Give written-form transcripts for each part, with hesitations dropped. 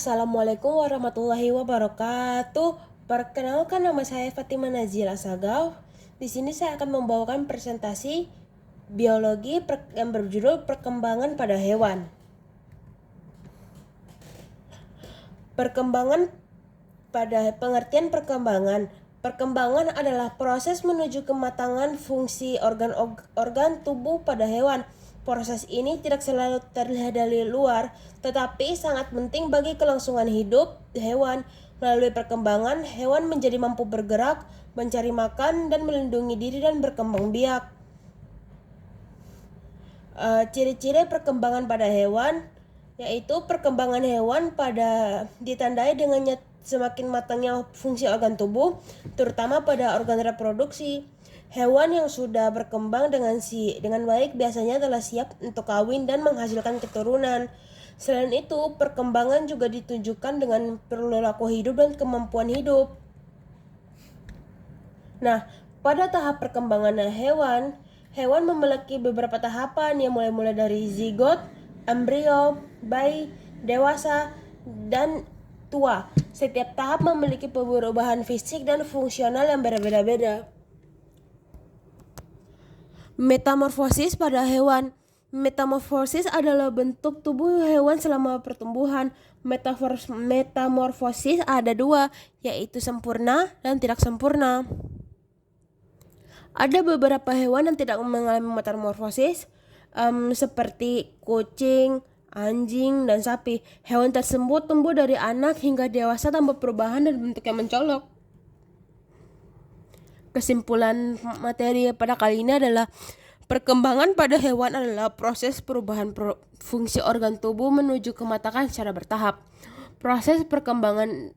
Assalamualaikum warahmatullahi wabarakatuh. Perkenalkan, nama saya Fatima Nazila Sagaf. Di sini saya akan membawakan presentasi biologi yang berjudul Perkembangan pada Hewan. Perkembangan pada pengertian perkembangan. Perkembangan adalah proses menuju kematangan fungsi organ tubuh pada hewan. Proses ini tidak selalu terlihat dari luar, tetapi sangat penting bagi kelangsungan hidup hewan. Melalui perkembangan, hewan menjadi mampu bergerak, mencari makan, dan melindungi diri dan berkembang biak. Ciri-ciri perkembangan pada hewan yaitu perkembangan hewan ditandai dengan semakin matangnya fungsi organ tubuh, terutama pada organ reproduksi. Hewan yang sudah berkembang dengan baik biasanya telah siap untuk kawin dan menghasilkan keturunan. Selain itu, perkembangan juga ditunjukkan dengan perilaku hidup dan kemampuan hidup. Nah, pada tahap perkembangan hewan memiliki beberapa tahapan yang mulai dari zigot, embrio, bayi, dewasa, dan tua. Setiap tahap memiliki perubahan fisik dan fungsional yang berbeda-beda. Metamorfosis pada hewan. Metamorfosis adalah bentuk tubuh hewan selama pertumbuhan. Metamorfosis ada dua, yaitu sempurna dan tidak sempurna. Ada beberapa hewan yang tidak mengalami metamorfosis, seperti kucing, anjing, dan sapi. Hewan tersebut tumbuh dari anak hingga dewasa tanpa perubahan dan bentuk yang mencolok. Kesimpulan materi pada kali ini adalah perkembangan pada hewan adalah proses perubahan fungsi organ tubuh menuju kematangan secara bertahap. Proses perkembangan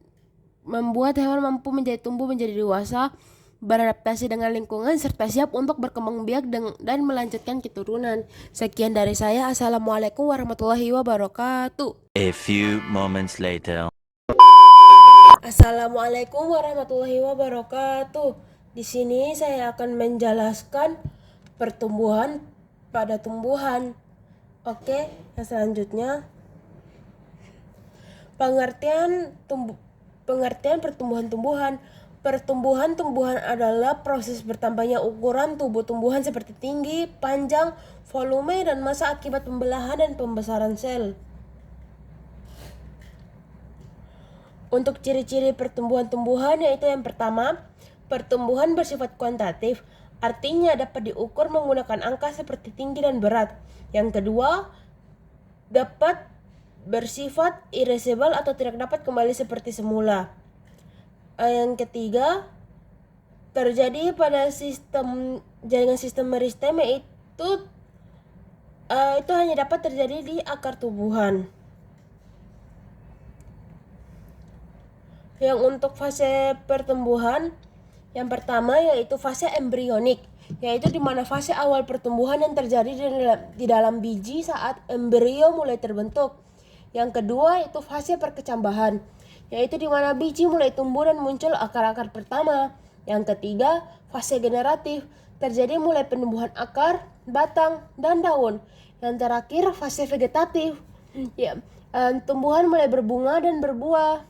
membuat hewan mampu tumbuh menjadi dewasa, beradaptasi dengan lingkungan, serta siap untuk berkembang biak dan melanjutkan keturunan. Sekian dari saya. Assalamualaikum warahmatullahi wabarakatuh. A few moments later. Assalamualaikum warahmatullahi wabarakatuh. Di sini saya akan menjelaskan pertumbuhan pada tumbuhan. Oke, yang selanjutnya pengertian pertumbuhan-tumbuhan. Pertumbuhan adalah proses bertambahnya ukuran tubuh tumbuhan seperti tinggi, panjang, volume, dan massa akibat pembelahan dan pembesaran sel. Untuk ciri-ciri pertumbuhan yaitu yang pertama, pertumbuhan bersifat kuantitatif, artinya dapat diukur menggunakan angka seperti tinggi dan berat. Yang kedua, dapat bersifat irreversible atau tidak dapat kembali seperti semula. Yang ketiga, terjadi pada jaringan sistem meristem, itu hanya dapat terjadi di akar tumbuhan. Yang untuk fase pertumbuhan, yang pertama yaitu fase embrionik, yaitu di mana fase awal pertumbuhan yang terjadi di dalam biji saat embrio mulai terbentuk. Yang kedua itu fase perkecambahan, yaitu di mana biji mulai tumbuh dan muncul akar-akar pertama. Yang ketiga, fase generatif, terjadi mulai penumbuhan akar, batang, dan daun. Yang terakhir, fase vegetatif, tumbuhan mulai berbunga dan berbuah.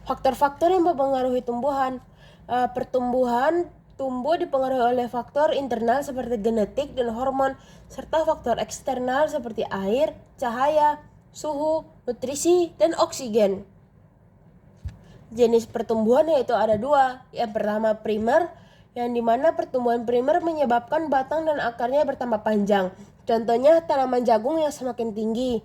Faktor-faktor yang mempengaruhi tumbuhan. Pertumbuhan tumbuh dipengaruhi oleh faktor internal seperti genetik dan hormon, serta faktor eksternal seperti air, cahaya, suhu, nutrisi, dan oksigen. Jenis pertumbuhan yaitu ada dua. Yang pertama primer, yang dimana pertumbuhan primer menyebabkan batang dan akarnya bertambah panjang. Contohnya tanaman jagung yang semakin tinggi.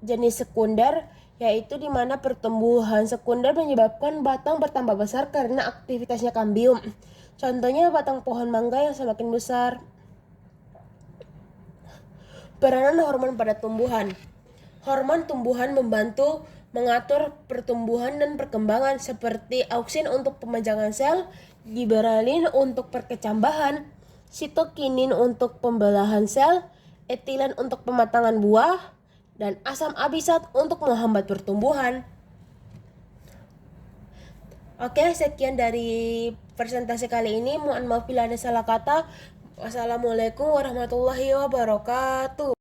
Jenis sekunder, yaitu di mana pertumbuhan sekunder menyebabkan batang bertambah besar karena aktivitasnya kambium. Contohnya batang pohon mangga yang semakin besar. Peranan hormon pada tumbuhan. Hormon tumbuhan membantu mengatur pertumbuhan dan perkembangan, seperti auksin untuk pemajangan sel, giberalin untuk perkecambahan, sitokinin untuk pembelahan sel, etilen untuk pematangan buah, dan asam abisat untuk menghambat pertumbuhan. Oke, sekian dari presentasi kali ini. Mohon maaf bila ada salah kata. Wassalamualaikum warahmatullahi wabarakatuh.